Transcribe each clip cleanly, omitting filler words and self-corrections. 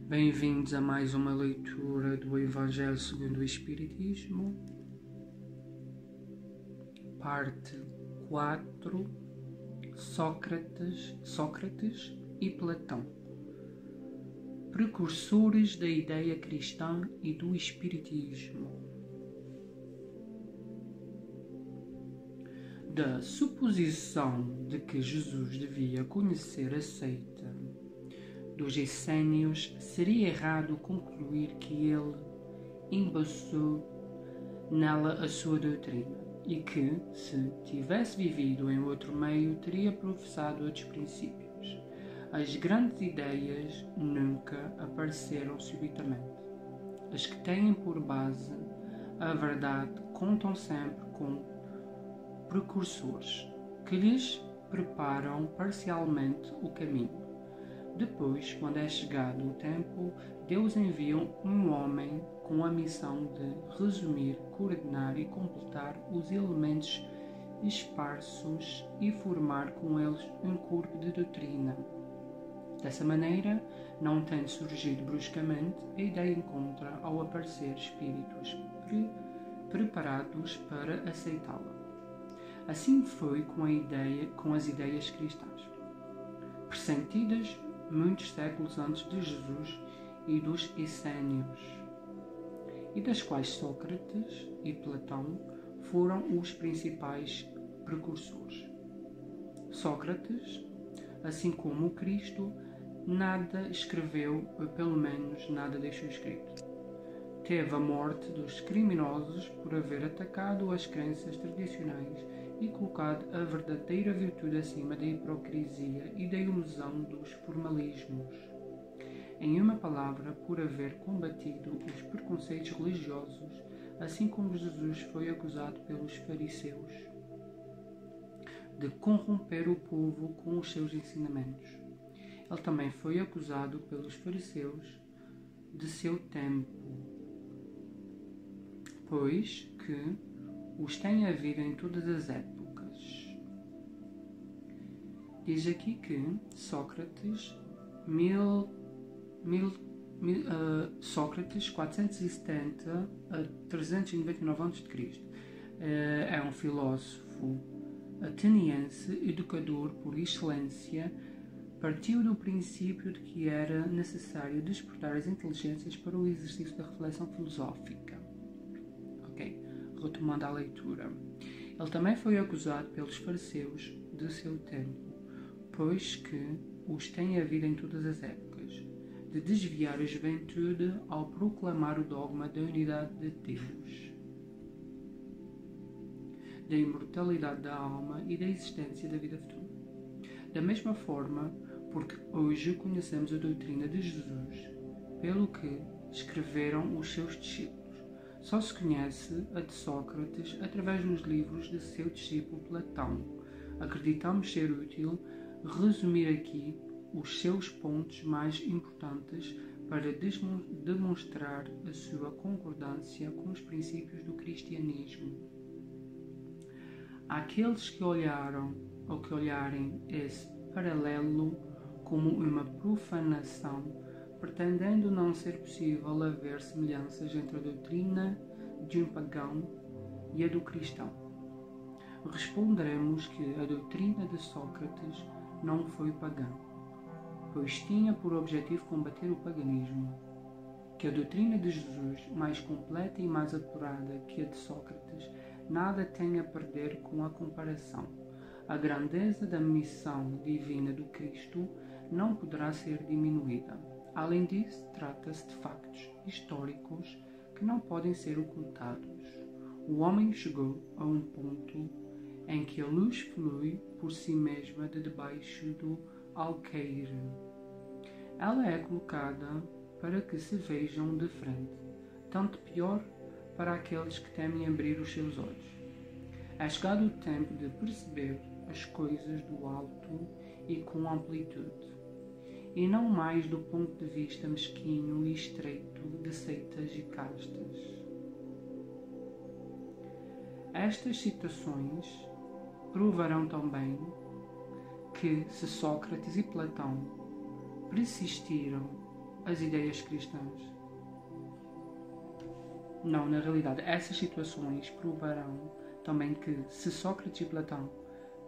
Bem-vindos a mais uma leitura do Evangelho segundo o Espiritismo, parte 4, Sócrates e Platão, precursores da ideia cristã e do Espiritismo. Da suposição de que Jesus devia conhecer a seita dos essênios, seria errado concluir que ele embasou nela a sua doutrina e que, se tivesse vivido em outro meio, teria professado outros princípios. As grandes ideias nunca apareceram subitamente. As que têm por base a verdade contam sempre com precursores que lhes preparam parcialmente o caminho. Depois, quando é chegado o tempo, Deus envia um homem com a missão de resumir, coordenar e completar os elementos esparsos e formar com eles um corpo de doutrina. Dessa maneira, não tendo surgido bruscamente, a ideia encontra ao aparecer espíritos preparados para aceitá-la. Assim foi com as ideias cristãs, pressentidas muitos séculos antes de Jesus e dos essênios, e das quais Sócrates e Platão foram os principais precursores. Sócrates, assim como o Cristo, nada escreveu, ou pelo menos nada deixou escrito. Teve a morte dos criminosos por haver atacado as crenças tradicionais e colocado a verdadeira virtude acima da hipocrisia e da ilusão dos formalismos. Em uma palavra, por haver combatido os preconceitos religiosos, assim como Jesus foi acusado pelos fariseus de corromper o povo com os seus ensinamentos. Ele também foi acusado pelos fariseus de seu tempo, pois que os tem havido em todas as épocas. Diz aqui que Sócrates, Sócrates 470 a 399 a.C. É um filósofo ateniense, educador por excelência. Partiu do princípio de que era necessário despertar as inteligências para o exercício da reflexão filosófica. Retomando a leitura. Ele também foi acusado pelos fariseus de seu tempo, pois que os tem havido em todas as épocas, de desviar a juventude ao proclamar o dogma da unidade de Deus, da imortalidade da alma e da existência da vida futura. Da mesma forma, porque hoje conhecemos a doutrina de Jesus, pelo que escreveram os seus discípulos. Só se conhece a de Sócrates através dos livros de seu discípulo Platão. Acreditamos ser útil resumir aqui os seus pontos mais importantes para demonstrar a sua concordância com os princípios do cristianismo. Aqueles que olharam ou que olharem esse paralelo como uma profanação, pretendendo não ser possível haver semelhanças entre a doutrina de um pagão e a do cristão, responderemos que a doutrina de Sócrates não foi pagã, pois tinha por objetivo combater o paganismo, que a doutrina de Jesus, mais completa e mais apurada que a de Sócrates, nada tem a perder com a comparação. A grandeza da missão divina do Cristo não poderá ser diminuída. Além disso, trata-se de factos históricos que não podem ser ocultados. O homem chegou a um ponto em que a luz flui por si mesma de debaixo do alqueire. Ela é colocada para que se vejam de frente, tanto pior para aqueles que temem abrir os seus olhos. É chegado o tempo de perceber as coisas do alto e com amplitude, e não mais do ponto de vista mesquinho e estreito de seitas e castas. Estas citações provarão também que, se Sócrates e Platão persistiram as ideias cristãs. Não, na realidade, essas situações provarão também que, se Sócrates e Platão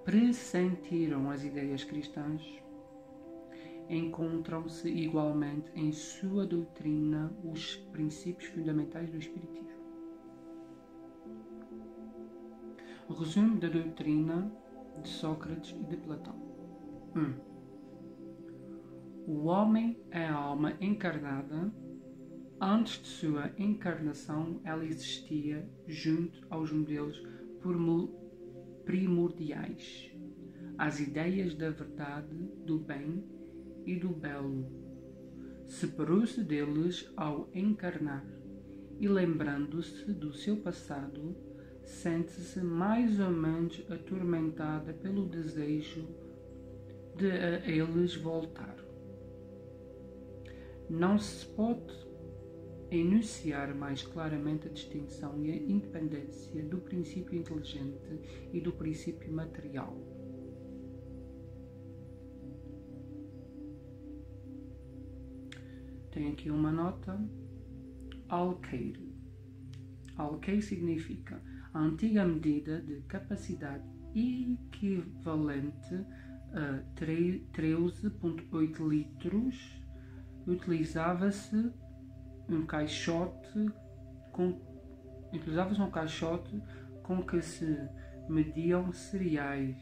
pressentiram as ideias cristãs, encontram-se igualmente em sua doutrina os princípios fundamentais do Espiritismo. O resumo da doutrina de Sócrates e de Platão. 1. O homem é a alma encarnada. Antes de sua encarnação, ela existia junto aos modelos primordiais, às ideias da verdade, do bem e do belo. Separou-se deles ao encarnar e, lembrando-se do seu passado, sente-se mais ou menos atormentada pelo desejo de a eles voltar. Não se pode enunciar mais claramente a distinção e a independência do princípio inteligente e do princípio material. Tem aqui uma nota. Alqueire. Alqueire significa a antiga medida de capacidade equivalente a 13,8 litros. Utilizava-se um caixote com que se mediam cereais.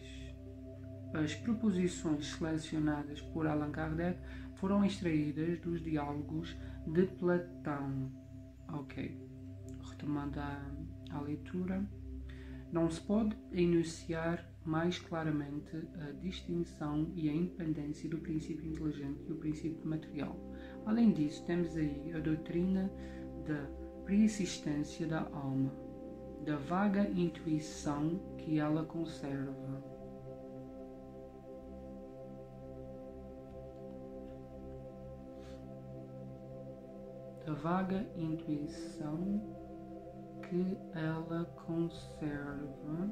As proposições selecionadas por Allan Kardec foram extraídas dos diálogos de Platão. Ok, retomando a leitura. Não se pode enunciar mais claramente a distinção e a independência do princípio inteligente e o princípio material. Além disso, temos aí a doutrina da persistência da alma, da vaga intuição que ela conserva. Da vaga intuição que ela conserva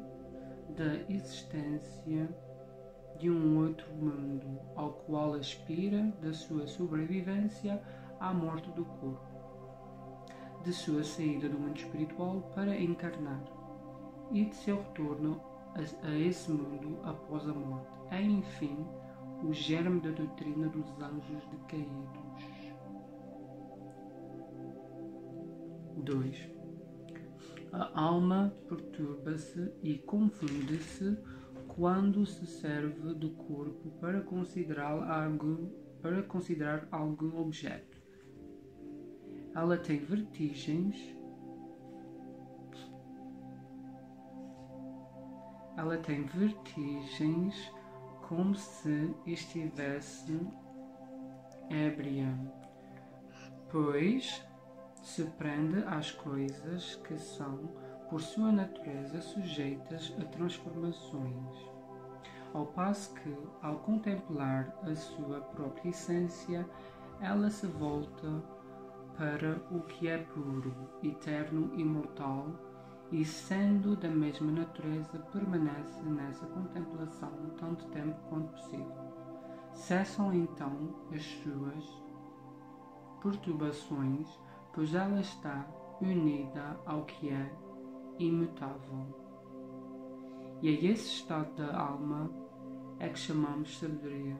da existência de um outro mundo, ao qual aspira da sua sobrevivência à morte do corpo, de sua saída do mundo espiritual para encarnar e de seu retorno a esse mundo após a morte. É, enfim, o germe da doutrina dos anjos decaídos. 2. A alma perturba-se e confunde-se quando se serve do corpo para considerar algum objeto. Ela tem vertigens. Como se estivesse ébria, pois se prende às coisas que são, por sua natureza, sujeitas a transformações, ao passo que, ao contemplar a sua própria essência, ela se volta para o que é puro, eterno e imortal, e, sendo da mesma natureza, permanece nessa contemplação tanto tempo quanto possível. Cessam então as suas perturbações, pois ela está unida ao que é imutável. E a esse estado da alma é que chamamos sabedoria.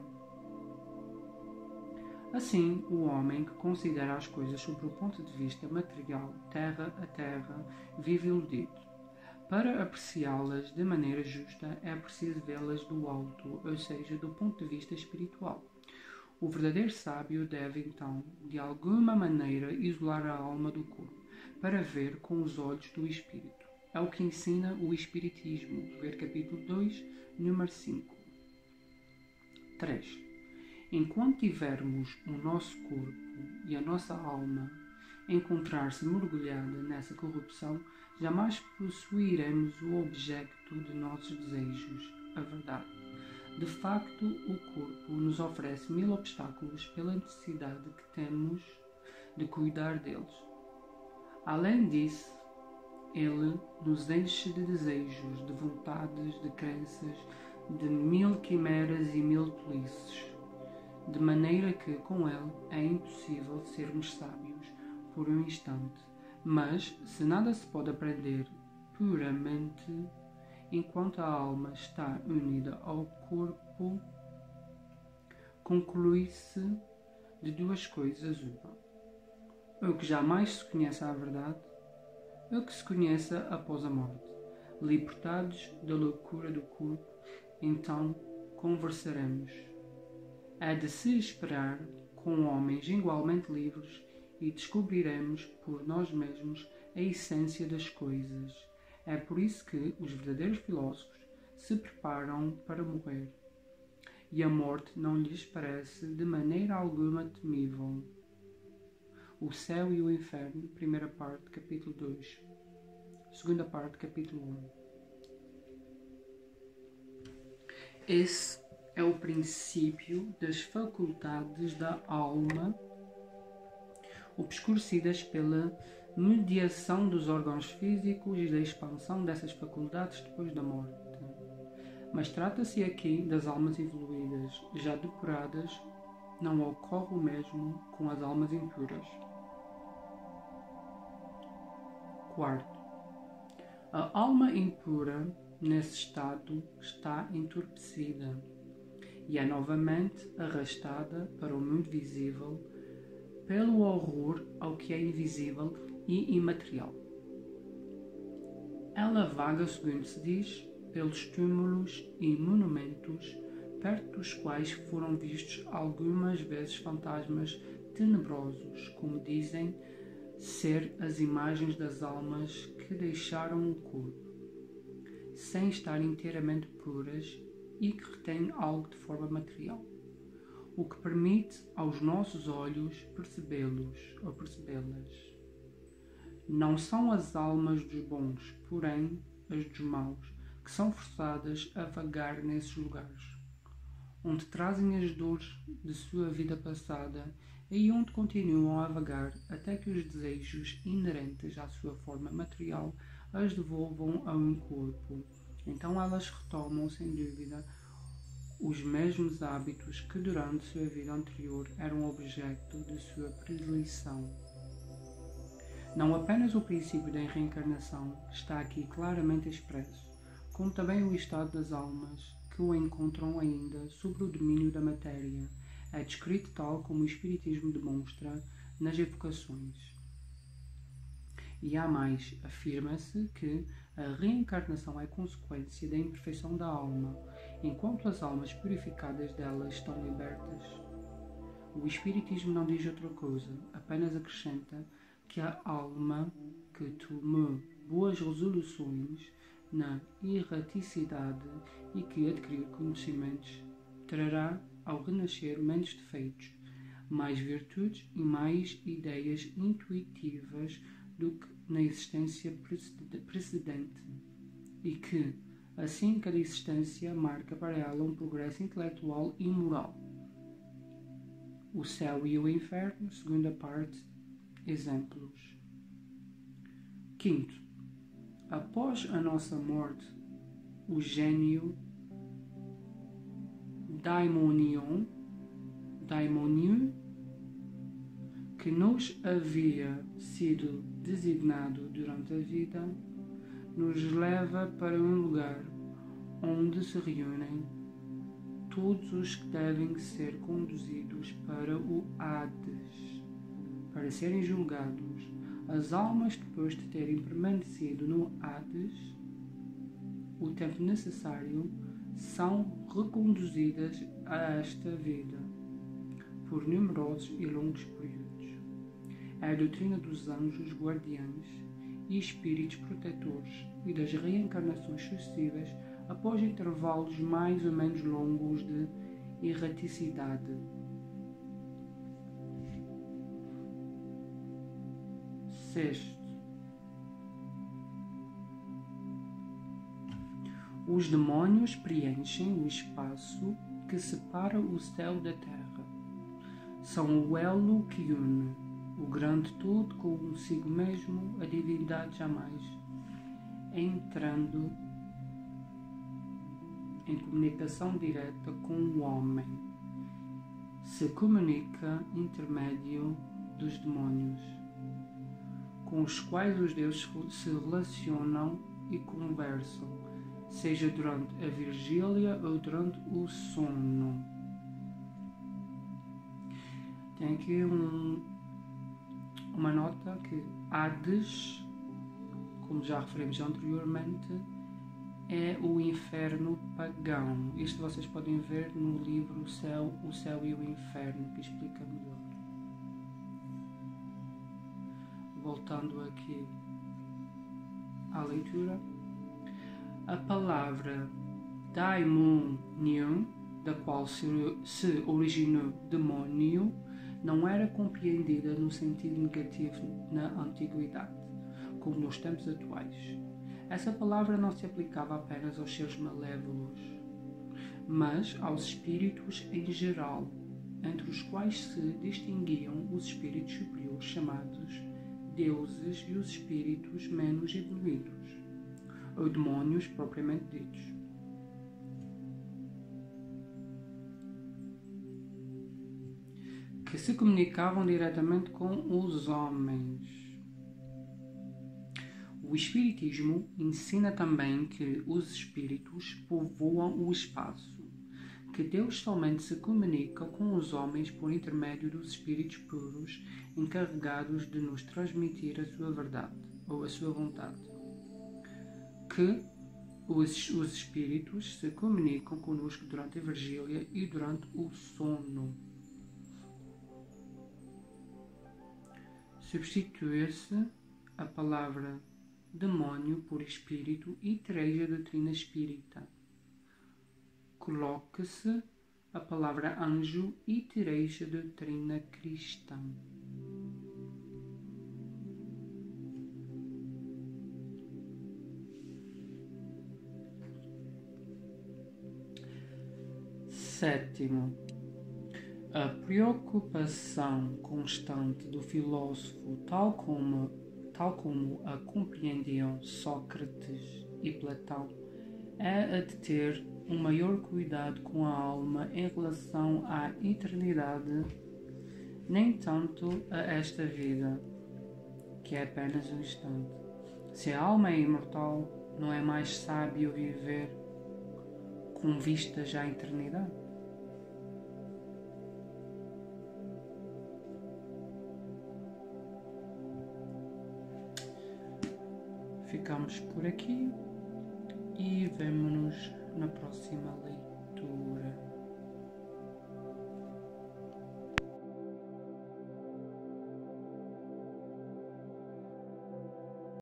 Assim, o homem que considera as coisas sob o ponto de vista material, terra a terra, vive iludido. Para apreciá-las de maneira justa, é preciso vê-las do alto, ou seja, do ponto de vista espiritual. O verdadeiro sábio deve, então, de alguma maneira, isolar a alma do corpo, para ver com os olhos do espírito. É o que ensina o Espiritismo. Ver capítulo 2, número 5. 3. Enquanto tivermos o nosso corpo e a nossa alma encontrar-se mergulhada nessa corrupção, jamais possuiremos o objeto de nossos desejos, a verdade. De facto, o corpo nos oferece 1000 obstáculos pela necessidade que temos de cuidar deles. Além disso, ele nos enche de desejos, de vontades, de crenças, de 1000 quimeras e 1000 tolices. de maneira que com ele é impossível sermos sábios por um instante. Mas, se nada se pode aprender puramente enquanto a alma está unida ao corpo, conclui-se de duas coisas uma: ou que jamais se conheça a verdade, ou que se conheça após a morte. Libertados da loucura do corpo, então conversaremos. É de se esperar com homens igualmente livres e descobriremos por nós mesmos a essência das coisas. É por isso que os verdadeiros filósofos se preparam para morrer, e a morte não lhes parece de maneira alguma temível. O céu e o inferno, primeira parte, capítulo 2. Segunda parte, capítulo 1. Esse é o princípio das faculdades da alma, obscurecidas pela mediação dos órgãos físicos e da expansão dessas faculdades depois da morte. Mas trata-se aqui das almas evoluídas, já depuradas. Não ocorre o mesmo com as almas impuras. Quarto, a alma impura, nesse estado, está entorpecida e é novamente arrastada para o mundo visível pelo horror ao que é invisível e imaterial. Ela vaga, segundo se diz, pelos túmulos e monumentos, perto dos quais foram vistos algumas vezes fantasmas tenebrosos, como dizem ser as imagens das almas que deixaram o corpo, sem estar inteiramente puras e que retêm algo de forma material, o que permite aos nossos olhos percebê-los ou percebê-las. Não são as almas dos bons, porém as dos maus, que são forçadas a vagar nesses lugares, onde trazem as dores de sua vida passada e onde continuam a vagar até que os desejos inerentes à sua forma material as devolvam a um corpo. Então elas retomam, sem dúvida, os mesmos hábitos que durante sua vida anterior eram objeto de sua predileção. Não apenas o princípio da reencarnação está aqui claramente expresso, como também o estado das almas que o encontram ainda sob o domínio da matéria, é descrito tal como o Espiritismo demonstra nas evocações. E há mais, afirma-se que a reencarnação é consequência da imperfeição da alma, enquanto as almas purificadas dela estão libertas. O Espiritismo não diz outra coisa, apenas acrescenta que a alma que tomou boas resoluções na erraticidade e que adquirir conhecimentos trará ao renascer menos defeitos, mais virtudes e mais ideias intuitivas do que na existência precedente, e que, assim, cada existência marca para ela um progresso intelectual e moral. O céu e o inferno, segunda parte, exemplos. Quinto, após a nossa morte, o gênio daimonion, que nos havia sido designado durante a vida, nos leva para um lugar onde se reúnem todos os que devem ser conduzidos para o Hades, para serem julgados. As almas, depois de terem permanecido no Hades o tempo necessário, são reconduzidas a esta vida por numerosos e longos períodos. É a doutrina dos anjos guardiães e espíritos protetores e das reencarnações sucessivas após intervalos mais ou menos longos de erraticidade. Sexto, os demónios preenchem o espaço que separa o céu da terra. São o elo que une o grande todo consigo mesmo, a divindade jamais entrando em comunicação direta com o homem. se comunica intermédio dos demónios, com os quais os deuses se relacionam e conversam, seja durante a vigília ou durante o sono. Tem aqui uma nota que Hades, como já referimos anteriormente, é o inferno pagão. Isto vocês podem ver no livro O Céu e o Inferno, que explica melhor. Voltando aqui à leitura, a palavra daimonium, da qual se originou demónio, não era compreendida no sentido negativo na antiguidade, como nos tempos atuais. Essa palavra não se aplicava apenas aos seres malévolos, mas aos espíritos em geral, entre os quais se distinguiam os espíritos superiores chamados deuses e os espíritos menos evoluídos, ou demónios propriamente ditos. Que se comunicavam diretamente com os homens. O Espiritismo ensina também que os espíritos povoam o espaço, que Deus somente se comunica com os homens por intermédio dos espíritos puros encarregados de nos transmitir a sua verdade ou a sua vontade, que os espíritos se comunicam conosco durante a vigília e durante o sono. Substituir-se a palavra demónio por espírito e tereis a doutrina espírita. Coloque-se a palavra anjo e tereis a doutrina cristã. Sétimo, a preocupação constante do filósofo, tal como a compreendiam Sócrates e Platão, é a de ter um maior cuidado com a alma em relação à eternidade, nem tanto a esta vida, que é apenas um instante. Se a alma é imortal, não é mais sábio viver com vistas à eternidade? Ficamos por aqui e vemo-nos na próxima leitura.